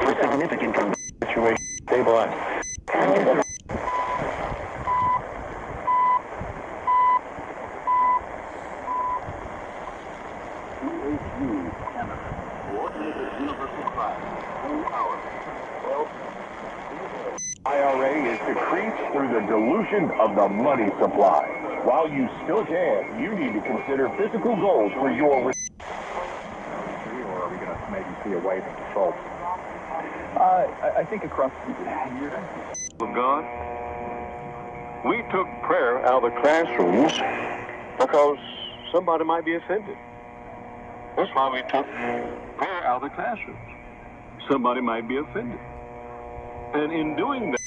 for significant situation stabilized. IRA is decreased through the dilution of the money supply. While you still can, you need to consider physical goals for your... Or are we going to maybe see a wave of control? I think across the year. Of God, we took prayer out of the classrooms because somebody might be offended. That's why we took prayer out of the classrooms. Somebody might be offended. And in doing that,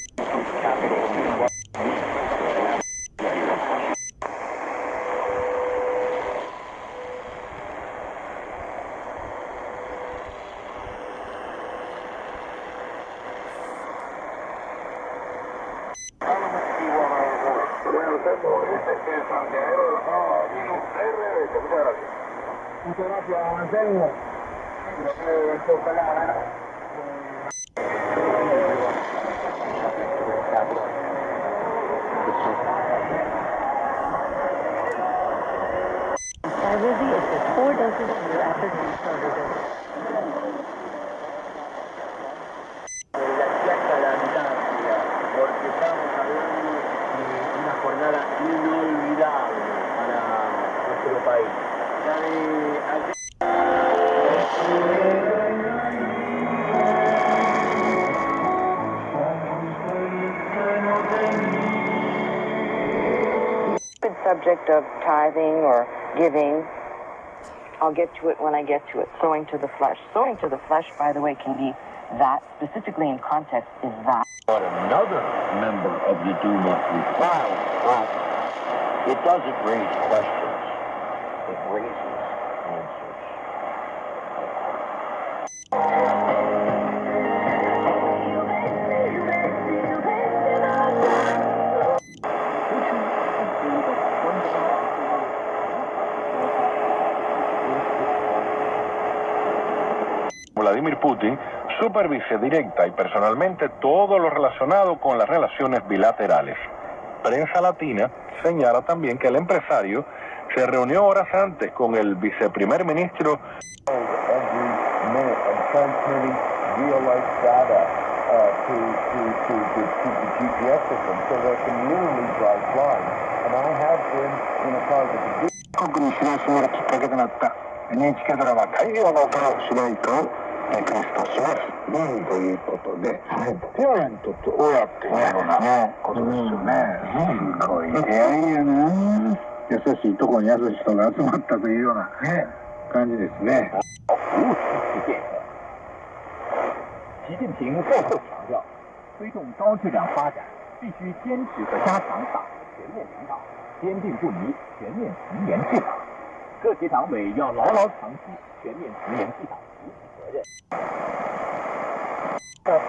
is 4 doses a year after the starter dose. Porque estamos hablando de una jornada inolvidable para nuestro país. La de ayer. Subject of tithing or giving. I'll get to it when I get to it. Sowing to the flesh. Sowing to the flesh, by the way, can be that, specifically in context, is that. But another member of the Do Not Reply, but it doesn't raise questions. It raises answers. Vladimir Putin supervise directa y personalmente todo lo relacionado con las relaciones bilaterales. Prensa latina señala también que el empresario se reunió horas antes con el viceprimer ministro.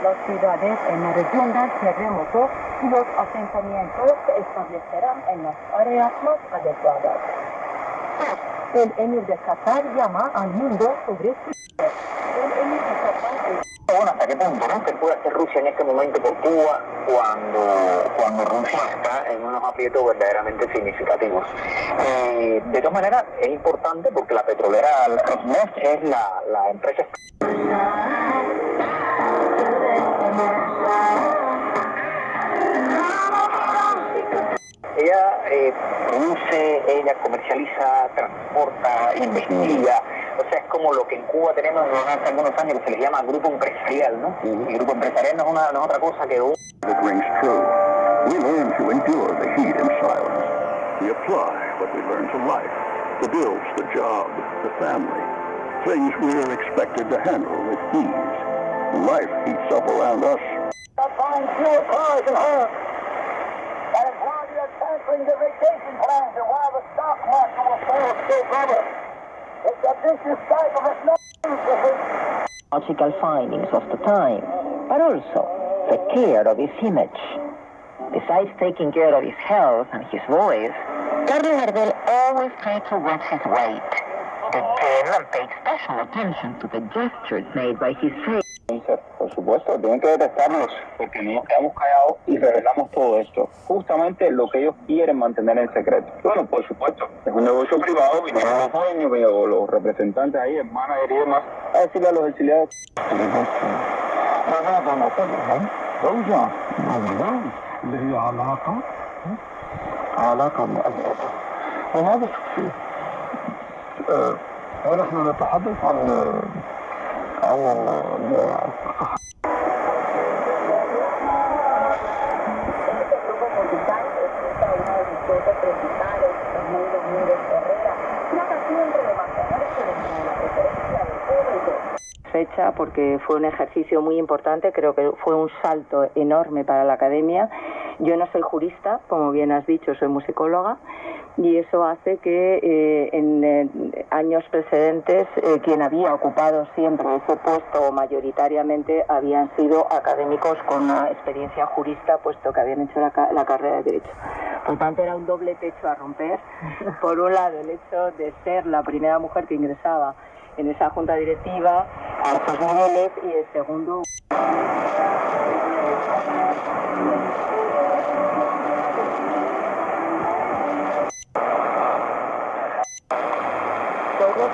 Las ciudades en la región del terremoto y los asentamientos se establecerán en las áreas más adecuadas. El emir de Qatar llama al mundo sobre su... El emir de Qatar es... Bueno, ¿hasta qué punto, no? ¿Qué puede hacer Rusia en este momento por Cuba cuando Rusia está en unos aprietos verdaderamente significativos? De todas maneras, es importante porque la petrolera Rosneft es la empresa... Ella produce, ella comercializa, transporta, investiga. O sea, es como lo que en Cuba tenemos hace algunos años que se les llama grupo empresarial, ¿no? El grupo empresarial no es otra cosa que un... It rings true. We learn to endure the heat in silence. We apply what we learn to life. The bills, the job, the family. Things we're expected to handle with ease. Life heats up around us. Buying fewer cars and homes. That is why we are canceling the vacation plans and why the stock market will fall still rubber. It's a vicious cycle that's not logical findings of the time, but also the care of his image. Besides taking care of his health and his voice, Carlos Gardel always tried to watch his weight. The chairman paid special attention to the gestures made by his face. Por supuesto, tienen que detectarlos, porque no nos quedamos callados y revelamos todo esto. Justamente lo que ellos quieren mantener en secreto. Bueno, por supuesto, es un negocio privado, vinieron los dueños, los representantes ahí, el manager y demás, a decirle a los exiliados. ونحن نتحدث عن fecha porque fue un ejercicio muy importante, creo que fue un salto enorme para la academia. Yo no soy jurista, como bien has dicho, soy musicóloga, y eso hace que en años precedentes quien había ocupado siempre ese puesto mayoritariamente habían sido académicos con una experiencia jurista, puesto que habían hecho la carrera de Derecho. Por tanto, era un doble techo a romper. Por un lado, el hecho de ser la primera mujer que ingresaba en esa junta directiva a estos niveles, y el segundo... Total of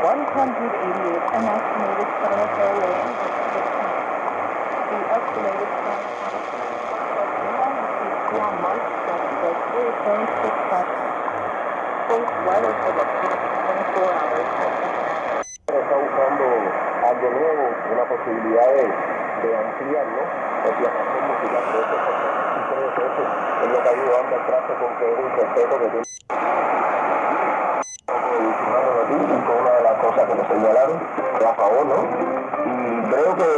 188 an estimated planetary age. The estimated planetary on March 3.65 space weather for the next 24 hours. Está buscando algo nuevo, una posibilidad de ampliarlo, o viajación musical de eso, creo que eso es lo que ayuda a dar trato con que es un respeto que tiene. Fue una de las cosas que me señalaron a favor, ¿no? Y creo que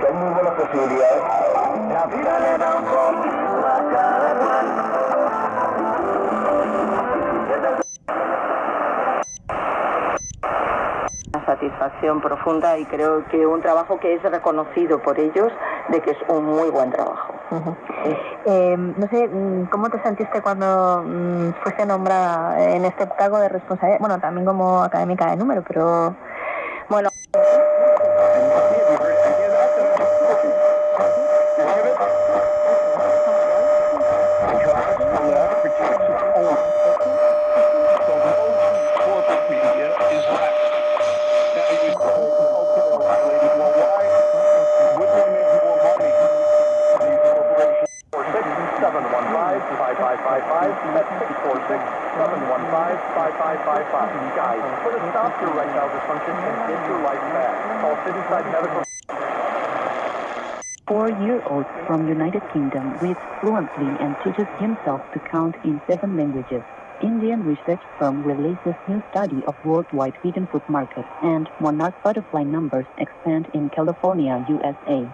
hay muy buenas posibilidades. La vida le da un poquito a cada cual. Una satisfacción profunda, y creo que un trabajo que es reconocido por ellos de que es un muy buen trabajo. No sé, ¿cómo te sentiste cuando fuiste nombrada en este cargo de responsabilidad? Bueno, también como académica de número, pero bueno. Guys, put a stop to erectile dysfunction and get your life back. Call Cityside Medical. 4-year-old from United Kingdom reads fluently and teaches himself to count in 7 languages. Indian research firm releases new study of worldwide feed-in food market, and monarch butterfly numbers expand in California, USA.